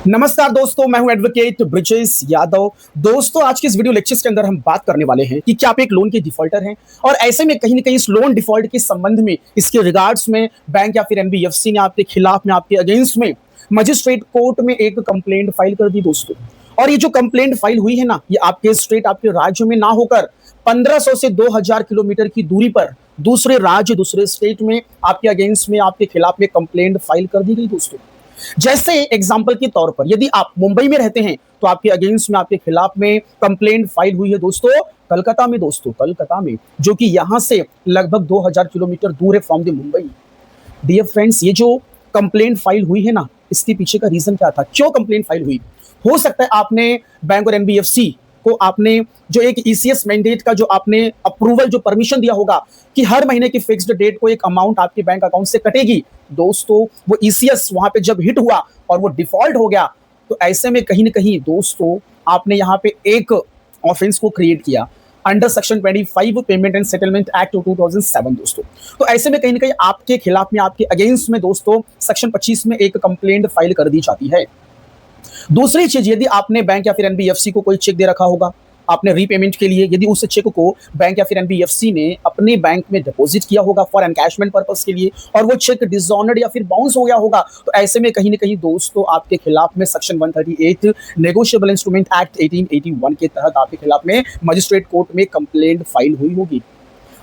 नमस्कार दोस्तों, मैं हूं एडवोकेट ब्रिजेश यादव। दोस्तों, आज के इस वीडियो लेक्चर्स के अंदर हम बात करने वाले हैं कि क्या आप एक लोन के डिफॉल्टर हैं और ऐसे में कहीं न कहीं इस लोन डिफॉल्ट के संबंध में, इसके रिगार्ड्स में बैंक या फिर एनबीएफसी ने आपके खिलाफ में, आपके अगेंस्ट में मजिस्ट्रेट कोर्ट में एक कंप्लेंट फाइल कर दी दोस्तों। और ये जो कंप्लेंट फाइल हुई है ना, ये आपके स्टेट, आपके राज्य में ना होकर 1500 से 2000 किलोमीटर की दूरी पर दूसरे राज्य, दूसरे स्टेट में आपके अगेंस्ट में, आपके खिलाफ में कंप्लेंट फाइल कर दी गई दोस्तों। जैसे एग्जाम्पल के तौर पर यदि आप मुंबई में रहते हैं तो आपके अगेंस्ट में, आपके खिलाफ में कंप्लेंट फाइल हुई है दोस्तों कलकत्ता में, दोस्तों कलकत्ता में, जो कि यहां से लगभग 2000 किलोमीटर दूर है from the Mumbai. Dear friends, ये जो कंप्लेंट फाइल हुई है ना, इसके पीछे का रीजन क्या था, क्यों कंप्लेंट फाइल हुई? हो सकता है आपने बैंक और एनबीएफसी को आपने जो एक ईसीएस मैंडेट का जो आपने अप्रूवल, जो परमिशन दिया होगा कि हर महीने की फिक्स्ड डेट को एक अमाउंट आपके बैंक अकाउंट से कटेगी दोस्तों, वो ईसीएस वहां पे जब हिट हुआ और वो डिफॉल्ट हो गया, तो ऐसे में कहीं ना कहीं दोस्तों आपने यहां पे एक ऑफेंस को क्रिएट किया under section 25 payment and settlement act 2007 दोस्तों। तो ऐसे में कहीं ना कहीं आपके खिलाफ में, आपके अगेंस्ट में दोस्तों सेक्शन 25 में एक कंप्लेंट फाइल कर दी जाती है। दूसरी चीज, यदि आपने बैंक या फिर एनबीएफसी को कोई चेक दे रखा होगा आपने रीपेमेंट के लिए, यदि उस चेक को बैंक या फिर एनबीएफसी ने अपने बैंक में डिपॉजिट किया होगा फॉर एनकैशमेंट पर्पस के लिए, और वो चेक डिसऑनर्ड या फिर बाउंस हो गया होगा, तो ऐसे में कहीं ना कहीं दोस्तों आपके खिलाफ में सेक्शन 138 नेगोशिएबल इंस्ट्रूमेंट एक्ट 1881 के तहत आपके खिलाफ में मजिस्ट्रेट कोर्ट में कंप्लेंट फाइल हुई होगी।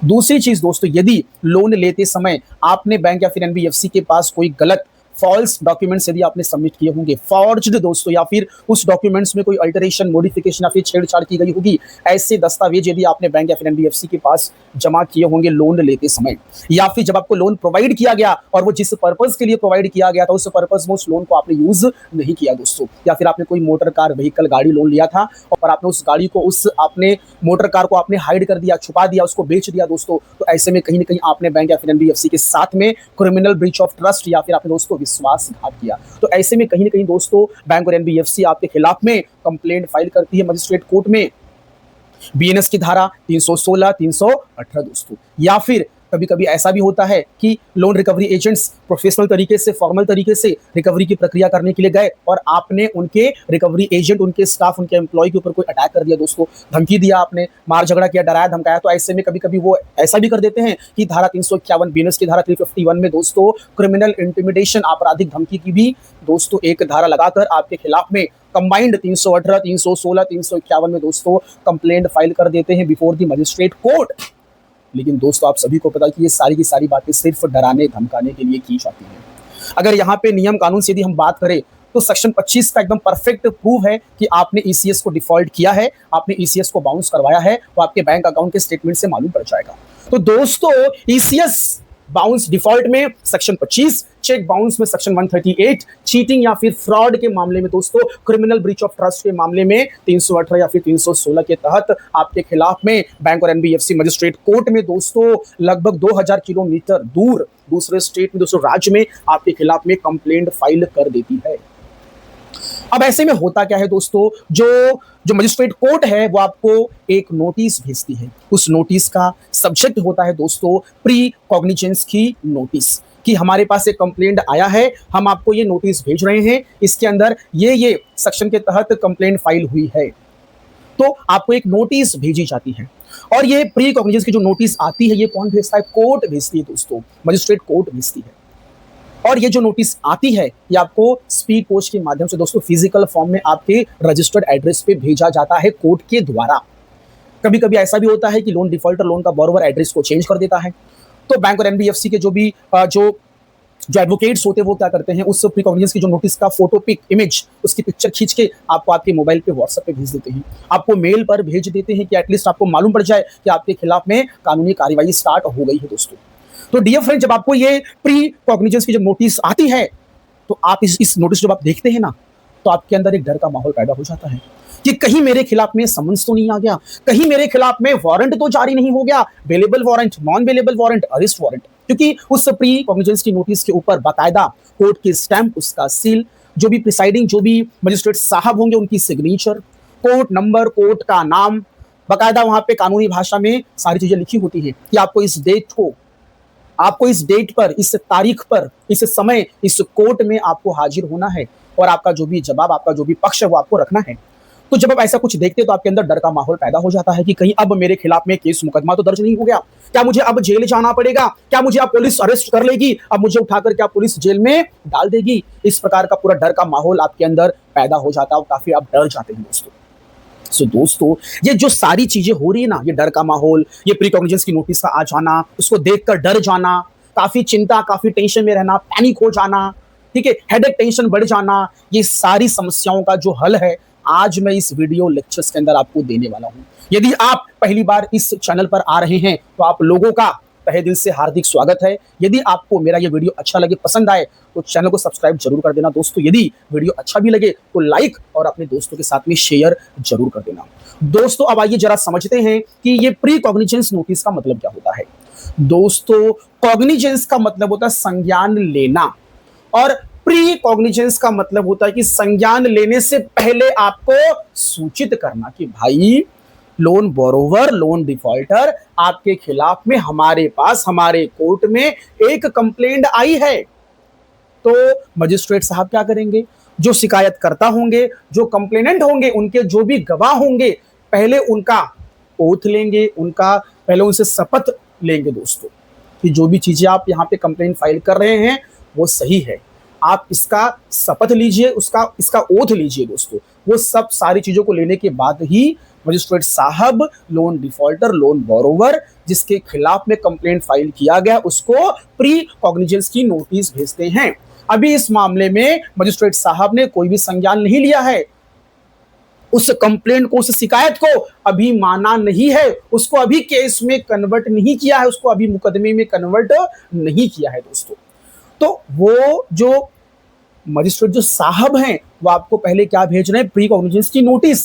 दूसरी चीज दोस्तों, यदि लोन लेते समय आपने बैंक या फिर एनबीएफसी के पास कोई गलत फॉल्स डॉक्यूमेंट्स यदि आपने सबमिट किए होंगे, फॉर्ज्ड दोस्तों, या फिर उस डॉक्यूमेंट्स में कोई अल्टरेशन, मॉडिफिकेशन या फिर छेड़छाड़ की गई होगी, ऐसे दस्तावेज यदि आपने बैंक या फिर एनबीएफसी के पास जमा किए होंगे लोन लेते समय, या फिर जब आपको लोन प्रोवाइड किया गया और वो जिस पर्पज के लिए प्रोवाइड किया गया था उस पर्पज में उस लोन को आपने यूज नहीं किया दोस्तों, या फिर आपने कोई मोटर कार, व्हीकल, गाड़ी लोन लिया था और आपने उस गाड़ी को, उस आपने मोटर कार को आपने हाइड कर दिया, छुपा दिया, उसको बेच दिया दोस्तों, तो ऐसे में कहीं ना कहीं आपने बैंक या फिर एनबीएफसी के साथ में क्रिमिनल ब्रीच ऑफ ट्रस्ट या फिर आपने दोस्तों विश्वासघात किया। तो ऐसे में कहीं ना कहीं दोस्तों बैंक और एनबीएफसी आपके खिलाफ में कंप्लेंट फाइल करती है मजिस्ट्रेट कोर्ट में बीएनएस की धारा 316, 318 दोस्तों। या फिर कभी कभी ऐसा भी होता है कि लोन रिकवरी एजेंट्स प्रोफेशनल तरीके से, फॉर्मल तरीके से रिकवरी की प्रक्रिया करने के लिए गए और आपने उनके रिकवरी एजेंट, उनके स्टाफ, उनके एम्प्लॉय के ऊपर कोई अटैक कर दिया दोस्तों, धमकी दिया, आपने मार झगड़ा किया, डराया धमकाया, तो ऐसे में कभी कभी वो ऐसा भी कर देते हैं कि धारा 351, बीएनएस की धारा 351 में दोस्तों क्रिमिनल इंटिमिडेशन, आपराधिक धमकी की भी दोस्तों एक धारा लगाकर आपके खिलाफ में कंबाइंड 318, 316, 351 में दोस्तों कंप्लेंट फाइल कर देते हैं बिफोर द मजिस्ट्रेट कोर्ट। लेकिन दोस्तों आप सभी को पता है कि ये सारी की सारी बातें सिर्फ डराने धमकाने के लिए की जाती है। अगर यहाँ पे नियम कानून से यदि हम बात करें तो सेक्शन 25 का एकदम परफेक्ट प्रूफ है कि आपने ईसीएस को डिफॉल्ट किया है, आपने ईसीएस को बाउंस करवाया है, वो आपके बैंक अकाउंट के स्टेटमेंट से मालूम पड़ जाएगा। तो दोस्तों ईसीएस बाउंस डिफॉल्ट में सेक्शन 25, चेक बाउंस में सेक्शन 138, चीटिंग या फिर फ्रॉड के मामले में दोस्तों, क्रिमिनल ब्रीच ऑफ ट्रस्ट के मामले में 318 या फिर 316 के तहत आपके खिलाफ में बैंक और एनबीएफसी मजिस्ट्रेट कोर्ट में दोस्तों लगभग 2000 किलोमीटर दूर दूसरे स्टेट में, दूसरे राज्य में आपके खिलाफ में कंप्लेंट फाइल कर देती है। अब ऐसे में होता क्या है दोस्तों, जो जो मजिस्ट्रेट कोर्ट है वो आपको एक नोटिस भेजती है। उस नोटिस का सब्जेक्ट होता है दोस्तों प्री कॉग्निजेंस की नोटिस, कि हमारे पास एक कंप्लेंट आया है, हम आपको ये नोटिस भेज रहे हैं, इसके अंदर ये सेक्शन के तहत कंप्लेंट फाइल हुई है, तो आपको एक नोटिस भेजी जाती है। और ये प्री कॉग्निजेंस की जो नोटिस आती है, ये कौन भेजता है? कोर्ट भेजती है दोस्तों, मजिस्ट्रेट कोर्ट भेजती है। और ये जो नोटिस आती है ये आपको स्पीड पोस्ट के माध्यम से दोस्तों फिजिकल फॉर्म में आपके रजिस्टर्ड एड्रेस पे भेजा जाता है कोर्ट के द्वारा। कभी कभी ऐसा भी होता है कि लोन डिफॉल्टर लोन का बोरोवर एड्रेस को चेंज कर देता है, तो बैंक और एनबीएफसी के जो भी जो एडवोकेट्स होते हैं वो क्या करते हैं, उस प्रीकॉग्निजेंस की जो नोटिस का फोटो पिक इमेज, उसकी पिक्चर खींच के आपको आपके मोबाइल पे व्हाट्सएप पे भेज देते हैं, आपको मेल पर भेज देते हैं कि एटलीस्ट आपको मालूम पड़ जाए कि आपके खिलाफ में कानूनी कार्रवाई स्टार्ट हो गई है दोस्तों। तो डियर फ्रेंड, जब आपको ये प्री कॉग्निजेंस की जब नोटिस आती है तो आप इस नोटिस जब आप देखते हैं ना, तो आपके अंदर एक डर का माहौल पैदा हो जाता है कि कहीं मेरे खिलाफ में समन्स तो नहीं आ गया, कहीं मेरे खिलाफ में वारंट तो जारी नहीं हो गया, bailable warrant, non bailable warrant, arrest warrant, क्योंकि उस प्री कॉग्निजेंस की नोटिस के ऊपर बाकायदा कोर्ट की स्टैंप, उसका सील, जो भी प्रिसाइडिंग, जो भी मजिस्ट्रेट साहब होंगे उनकी सिग्नेचर, कोर्ट नंबर, कोर्ट का नाम, बाकायदा वहां पे कानूनी भाषा में सारी चीजें लिखी होती है कि आपको इस डेट को, आपको इस डेट पर, इस तारीख पर, इस समय, इस कोर्ट में आपको हाजिर होना है। और आपका जो भी जवाब, आपका जो भी पक्ष है वो आपको रखना है। तो जब आप ऐसा कुछ देखते हैं तो आपके अंदर डर का माहौल पैदा हो जाता है कि कहीं अब मेरे खिलाफ में केस मुकदमा तो दर्ज नहीं हो गया, क्या मुझे अब जेल जाना पड़ेगा, क्या मुझे अब पुलिस अरेस्ट कर लेगी, अब मुझे उठाकर क्या पुलिस जेल में डाल देगी। इस प्रकार का पूरा डर का माहौल आपके अंदर पैदा हो जाता है और काफी आप डर जाते हैं दोस्तों। दोस्तों, ये जो सारी चीजें हो रही है ना, ये डर का माहौल, ये प्री कॉग्निजेंस की नोटिस का आ जाना, उसको देखकर डर जाना, काफी चिंता, काफी टेंशन में रहना, पैनिक हो जाना, ठीक है, हेडेक, टेंशन बढ़ जाना, ये सारी समस्याओं का जो हल है आज मैं इस वीडियो लेक्चर्स के अंदर आपको देने वाला हूं। यदि आप पहली बार इस चैनल पर आ रहे हैं तो आप लोगों का तहे दिल से हार्दिक स्वागत है। यदि आपको मेरा ये वीडियो अच्छा लगे, पसंद आए तो चैनल को सब्सक्राइब जरूर कर देना दोस्तों। यदि वीडियो अच्छा भी लगे तो लाइक और अपने दोस्तों के साथ में शेयर जरूर कर देना दोस्तों। अब आइए जरा समझते हैं कि ये प्री कॉग्निजेंस नोटिस का मतलब क्या होता है। दोस्तों, कॉग्निजेंस का मतलब होता है संज्ञान लेना और प्री कॉग्निजेंस का मतलब होता है कि संज्ञान लेने से पहले आपको सूचित करना कि भाई लोन बोरोवर, लोन डिफॉल्टर, आपके खिलाफ में हमारे पास, हमारे कोर्ट में एक कंप्लेंट आई है। तो मजिस्ट्रेट साहब क्या करेंगे, जो शिकायत करता होंगे, जो कंप्लेनेंट होंगे, उनके जो भी गवाह होंगे, पहले उनका ओथ लेंगे, उनका पहले उनसे शपथ लेंगे दोस्तों कि जो भी चीजें आप यहाँ पे कंप्लेंट फाइल कर रहे हैं वो सही है। आप इसका शपथ लीजिए, इसका ओथ लीजिए दोस्तों। वो सब सारी चीजों को लेने के बाद ही मजिस्ट्रेट साहब लोन डिफॉल्टर, लोन बोरोवर जिसके खिलाफ में कंप्लेंट फाइल किया गया उसको प्री कॉग्निजेंस की नोटिस भेजते हैं। अभी इस मामले में मजिस्ट्रेट साहब ने कोई भी संज्ञान नहीं लिया है, उस कंप्लेंट को, उस शिकायत को अभी माना नहीं है, उसको अभी केस में कन्वर्ट नहीं किया है, उसको अभी मुकदमे में कन्वर्ट नहीं किया है दोस्तों। तो वो जो मजिस्ट्रेट जो साहब हैं वो आपको पहले क्या भेज रहे हैं, प्री कॉग्निजेंस की नोटिस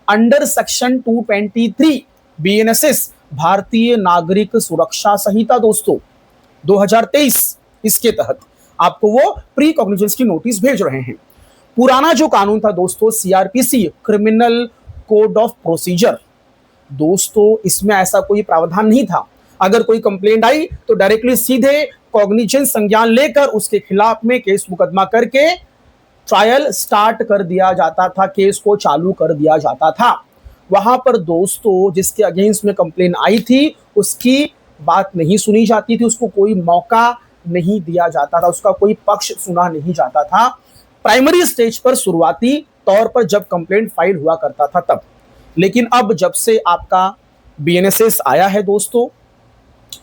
अंडर सेक्शन 223 बीएनएसएस भारतीय नागरिक सुरक्षा संहिता दोस्तों 2023, इसके तहत आपको वो प्री कॉग्निजेंस की नोटिस भेज रहे हैं। पुराना जो कानून था दोस्तों, CrPC, criminal code of procedure, दोस्तों इसमें ऐसा कोई प्रावधान नहीं था। अगर कोई कंप्लेंट आई तो डायरेक्टली सीधे कॉग्निजेंस संज्ञान लेकर उसके खिलाफ में केस मुकदमा करके ट्रायल स्टार्ट कर दिया जाता था, केस को चालू कर दिया जाता था। वहां पर दोस्तों जिसके अगेंस्ट में कंप्लेंट आई थी उसकी बात नहीं सुनी जाती थी, उसको कोई मौका नहीं दिया जाता था, उसका कोई पक्ष सुना नहीं जाता था। प्राइमरी स्टेज पर शुरुआती तौर पर जब कंप्लेंट फाइल हुआ करता था तब। लेकिन अब जब से आपका बीएनएसएस आया है दोस्तों,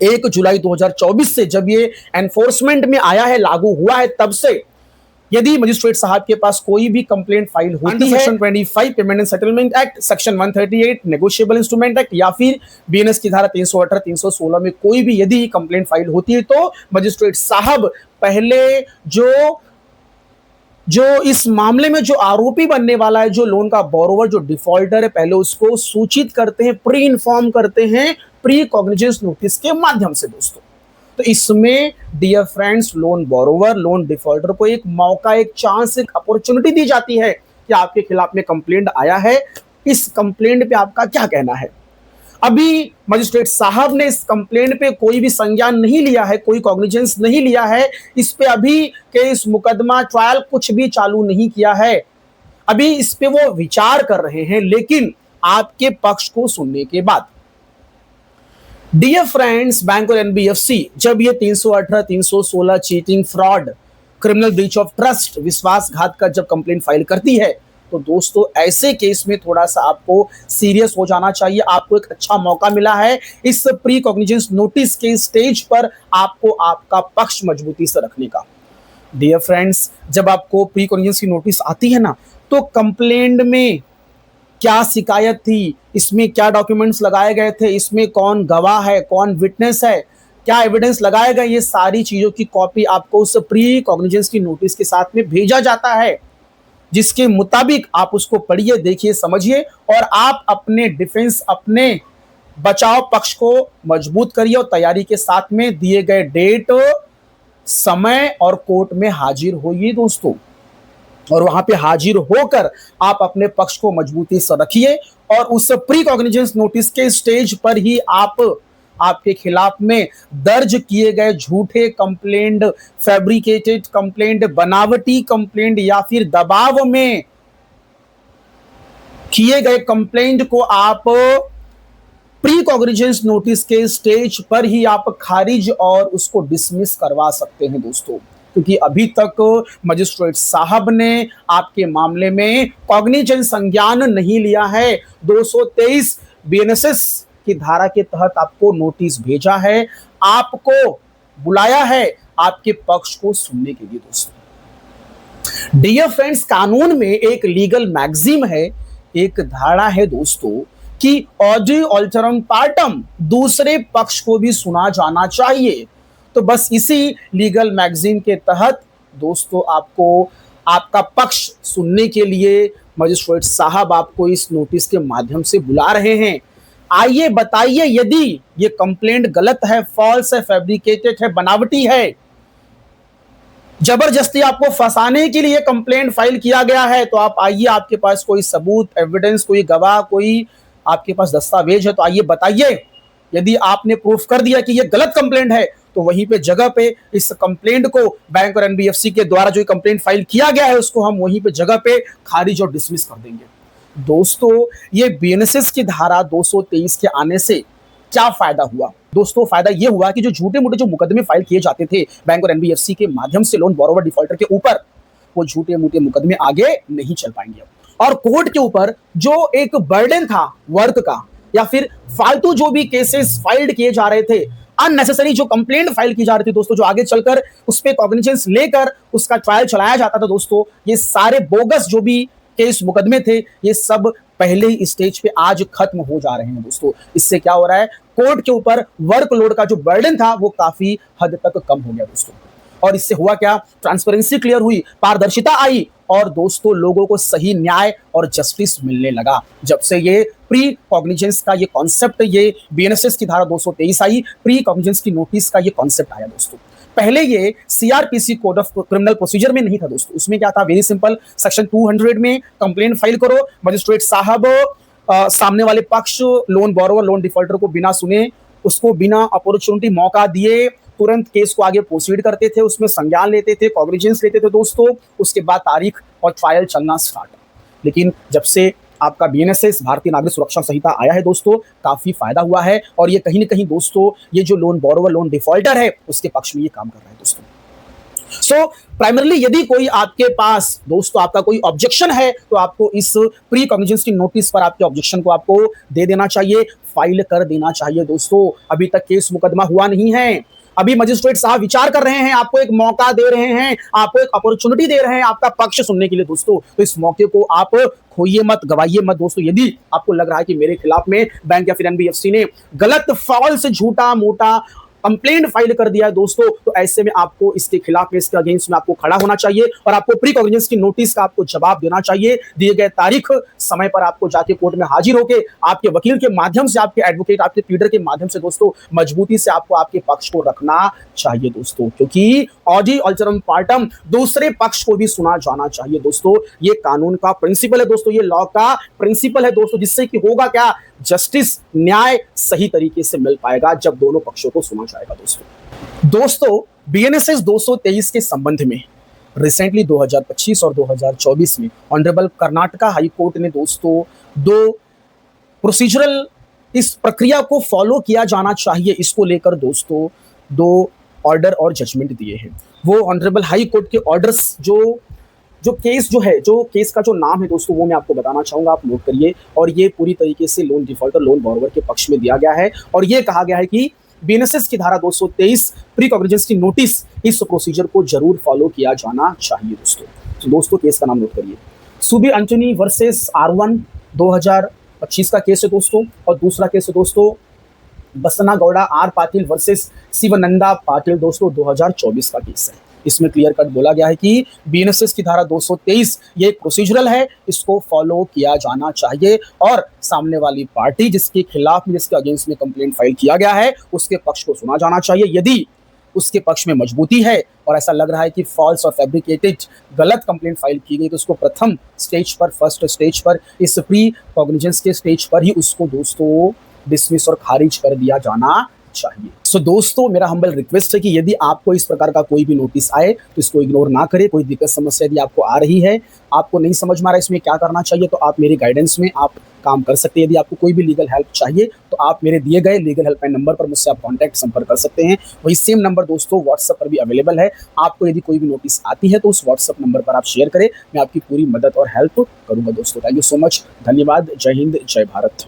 1 जुलाई 2024 से जब ये एनफोर्समेंट में आया है, लागू हुआ है, तब से यदि मजिस्ट्रेट साहब के पास कोई भी कंप्लेंट फाइल होती है, section 25 payment and settlement act, section 138 negotiable instrument act या फिर बीएनएस की धारा 318, 316 में कोई भी यदि कंप्लेंट फाइल होती है तो मजिस्ट्रेट साहब पहले जो इस मामले में जो आरोपी बनने वाला है, जो लोन का बोरोवर, जो डिफॉल्टर है, पहले उसको सूचित करते हैं, प्री इन्फॉर्म करते हैं प्री कॉग्निजेंस नोटिस के माध्यम से दोस्तों। तो इसमें dear friends, loan borrower, loan defaulter को एक मौका, एक चांस, एक अपॉर्चुनिटी दी जाती है कि आपके खिलाफ में कंप्लेंट आया है, इस कंप्लेंट पे आपका क्या कहना है। अभी मजिस्ट्रेट साहब ने इस कंप्लेंट पे कोई भी संज्ञान नहीं लिया है, कोई कॉग्निजेंस नहीं लिया है, इस पे अभी केस, मुकदमा, ट्रायल कुछ भी चालू नहीं किया है। अभी इस पे वो विचार कर रहे हैं, लेकिन आपके पक्ष को सुनने के बाद। डियर फ्रेंड्स, बैंक और एनबीएफसी जब ये 318, 316 cheating, fraud, criminal breach of trust, विश्वासघात का जब कंप्लेंट फाइल करती है तो दोस्तों ऐसे केस में थोड़ा सा आपको सीरियस हो जाना चाहिए। आपको एक अच्छा मौका मिला है इस प्री कॉग्निजेंस नोटिस के स्टेज पर आपको आपका पक्ष मजबूती से रखने का। डियर फ्रेंड्स, जब आपको प्री कॉग्निजेंस की नोटिस आती है ना तो कंप्लेंट में क्या शिकायत थी, इसमें क्या डॉक्यूमेंट्स लगाए गए थे, इसमें कौन गवाह है, कौन विटनेस है, क्या एविडेंस लगाए गए, ये सारी चीजों की कॉपी आपको उस प्री कॉग्निजेंस की नोटिस के साथ में भेजा जाता है, जिसके मुताबिक आप उसको पढ़िए, देखिए, समझिए और आप अपने डिफेंस, अपने बचाव पक्ष को मजबूत करिए और तैयारी के साथ में दिए गए डेट, समय और कोर्ट में हाजिर होइए दोस्तों। और वहां पे हाजिर होकर आप अपने पक्ष को मजबूती से रखिए और उस प्री कॉग्निजेंस नोटिस के स्टेज पर ही आप आपके खिलाफ में दर्ज किए गए झूठे कंप्लेंट, फैब्रिकेटेड कंप्लेंट, बनावटी कंप्लेंट या फिर दबाव में किए गए कंप्लेंट को आप प्री कॉग्निजेंस नोटिस के स्टेज पर ही आप खारिज और उसको डिसमिस करवा सकते हैं दोस्तों, क्योंकि अभी तक मजिस्ट्रेट साहब ने आपके मामले में कॉग्निजेंस संज्ञान नहीं लिया है। 223 बीएनएसएस की धारा के तहत आपको नोटिस भेजा है, आपको बुलाया है आपके पक्ष को सुनने के लिए दोस्तों। डियर फ्रेंड्स, कानून में एक लीगल मैक्सिम है, एक धारा है दोस्तों कि ऑडी अल्टरम पार्टम, दूसरे पक्ष को भी सुना जाना चाहिए। तो बस इसी लीगल मैगजीन के तहत दोस्तों आपको आपका पक्ष सुनने के लिए मजिस्ट्रेट साहब आपको इस नोटिस के माध्यम से बुला रहे हैं। आइए बताइए, यदि ये कंप्लेंट गलत है, फॉल्स है, फैब्रिकेटेड है, बनावटी है, जबरदस्ती आपको फंसाने के लिए कंप्लेंट फाइल किया गया है, तो आप आइए, आपके पास कोई सबूत, एविडेंस, कोई गवाह, कोई आपके पास दस्तावेज है तो आइए बताइए। यदि आपने प्रूफ कर दिया कि ये गलत कंप्लेंट है तो वहीं पे जगह पे इस कंप्लेंट को बैंक और एनबीएफसी के द्वारा जो कंप्लेंट फाइल किया गया है उसको हम वहीं पे जगह पे खारिज और डिसमिस कर देंगे। दोस्तों, ये बीएनएसएस की धारा 223 के आने से क्या फायदा हुआ? दोस्तों, फायदा ये हुआ कि जो झूठे मोटे जो मुकदमे फाइल किए जाते थे बैंक और एनबीएफसी के माध्यम से लोन बोरोवर डिफॉल्टर के ऊपर, वो झूठे मोटे मुकदमे आगे नहीं चल पाएंगे। और कोर्ट के ऊपर जो एक बर्डन था वर्क का, या फिर फालतू जो भी केसेस फाइल्ड किए जा रहे थे, अननेसेसरी जो कंप्लेंट फाइल की जा रही थी दोस्तों, जो आगे चलकर उस पर कॉग्निजेंस लेकर उसका ट्रायल चलाया जाता था दोस्तों, ये सारे बोगस जो भी केस मुकदमे थे, ये सब पहले ही स्टेज पे आज खत्म हो जा रहे हैं दोस्तों। इससे क्या हो रहा है, कोर्ट के ऊपर वर्कलोड का जो बर्डन था वो काफी हद तक कम हो गया दोस्तों। और इससे हुआ क्या, ट्रांसपेरेंसी क्लियर हुई, पारदर्शिता आई और दोस्तों लोगों को सही न्याय और जस्टिस मिलने लगा। जब से ये प्री कॉग्निजेंस का ये कॉन्सेप्ट, ये बीएनएसएस की धारा 223 आई, प्री कॉग्निजेंस की नोटिस का ये कॉन्सेप्ट आया दोस्तों। पहले ये CrPC code of criminal procedure में नहीं था दोस्तों। उसमें क्या था, वेरी सिंपल, सेक्शन 200 में कंप्लेंट फाइल करो, मजिस्ट्रेट साहब सामने वाले पक्ष लोन बोरोवर, लोन डिफॉल्टर को बिना सुने, उसको बिना अपॉर्चुनिटी मौका दिए तुरंत केस को आगे प्रोसीड करते थे, उसमें संज्ञान लेते थे, कॉग्निजेंस लेते थे दोस्तों। उसके बाद तारीख और ट्रायल चलना स्टार्ट। लेकिन जब से आपका बीएनएसएस भारतीय नागरिक सुरक्षा संहिता आया है दोस्तों, काफी फायदा हुआ है और ये कहीं ना कहीं दोस्तों ये जो लोन बोरोवर, लोन डिफॉल्टर है, उसके पक्ष में ये काम कर रहा है दोस्तों। सो प्राइमरली यदि कोई आपके पास दोस्तों आपका कोई ऑब्जेक्शन है तो आपको इस प्री कॉग्निजेंस की नोटिस पर आपके ऑब्जेक्शन को आपको दे देना चाहिए, फाइल कर देना चाहिए दोस्तों। अभी तक केस मुकदमा हुआ नहीं है, अभी मजिस्ट्रेट साहब विचार कर रहे हैं, आपको एक मौका दे रहे हैं, आपको एक अपॉर्चुनिटी दे रहे हैं आपका पक्ष सुनने के लिए दोस्तों। तो इस मौके को आप खोइए मत, गवाइए मत दोस्तों। यदि आपको लग रहा है कि मेरे खिलाफ में बैंक या फिर एनबीएफसी ने गलत, फॉल्स, झूठा मोटा कंप्लेंट फाइल कर दिया है दोस्तों, तो ऐसे में आपको इसके खिलाफ में, इसके अगेंस्ट में आपको खड़ा होना चाहिए और आपको प्री कॉग्निजेंस की नोटिस का आपको जवाब देना चाहिए। दिए गए तारीख समय पर आपको जाके कोर्ट में हाजिर होकर आपके वकील के माध्यम से, आपके एडवोकेट, आपके प्लीडर के माध्यम से दोस्तों मजबूती से आपको आपके पक्ष को रखना चाहिए दोस्तों, क्योंकि ऑडी अल्टरम पार्टम, दूसरे पक्ष को भी सुना जाना चाहिए दोस्तों। ये कानून का प्रिंसिपल है दोस्तों, ये लॉ का प्रिंसिपल है दोस्तों, जिससे कि होगा क्या, जस्टिस, न्याय सही तरीके से मिल पाएगा जब दोनों पक्षों को सुना जाएगा दोस्तों। बीएनएसएस 223 के संबंध में रिसेंटली 2025 और 2024 में ऑनरेबल कर्नाटका हाई कोर्ट ने दोस्तों दो प्रोसीजरल, इस प्रक्रिया को फॉलो किया जाना चाहिए, इसको लेकर दोस्तों दो ऑर्डर और जजमेंट दिए हैं। वो ऑनरेबल हाई कोर्ट के ऑर्डर्स, जो केस जो है, जो केस का जो नाम है दोस्तों, वो मैं आपको बताना चाहूंगा, आप नोट करिए। और ये पूरी तरीके से लोन डिफॉल्टर, लोन बोरोवर के पक्ष में दिया गया है और ये कहा गया है कि बीएनएसएस की धारा 223 प्री कॉग्निजेंस की नोटिस, इस प्रोसीजर को जरूर फॉलो किया जाना चाहिए दोस्तों। तो दोस्तों केस का नाम नोट करिए, सुबी एंटनी वर्सेस R1 2025 का केस है दोस्तों। और दूसरा केस है दोस्तों बसना गौड़ा आर पाटिल वर्सेस शिवनंदा पाटिल दोस्तों, 2024 का केस है। इसमें क्लियर कट बोला गया है कि बीएनएसएस की धारा 223 ये एक प्रोसीजरल है, इसको फॉलो किया जाना चाहिए और सामने वाली पार्टी जिसके खिलाफ में, जिसके अगेंस्ट में कंप्लेंट फाइल किया गया है, उसके पक्ष को सुना जाना चाहिए। यदि उसके पक्ष में मजबूती है और ऐसा लग रहा है कि फॉल्स और फैब्रिकेटेड गलत कंप्लेंट फाइल की गई, तो उसको प्रथम स्टेज पर, फर्स्ट स्टेज पर, इस प्री कॉग्निजेंस के स्टेज पर ही उसको दोस्तों डिसमिस और खारिज कर दिया जाना चाहिए। सो दोस्तों, मेरा हम्बल रिक्वेस्ट है कि यदि आपको इस प्रकार का कोई भी नोटिस आए तो इसको इग्नोर ना करें। कोई दिक्कत समस्या यदि आपको आ रही है, आपको नहीं समझ में आ रहा है इसमें क्या करना चाहिए, तो आप मेरी गाइडेंस में आप काम कर सकते हैं। यदि आपको कोई भी लीगल हेल्प चाहिए तो आप मेरे दिए गए लीगल हेल्पलाइन नंबर पर मुझसे आप कॉन्टैक्ट संपर्क कर सकते हैं। वही सेम नंबर दोस्तों व्हाट्सएप पर भी अवेलेबल है। आपको यदि कोई भी नोटिस आती है तो उस व्हाट्सएप नंबर पर आप शेयर करें, मैं आपकी पूरी मदद और हेल्प करूंगा दोस्तों। थैंक यू सो मच, धन्यवाद, जय हिंद, जय भारत।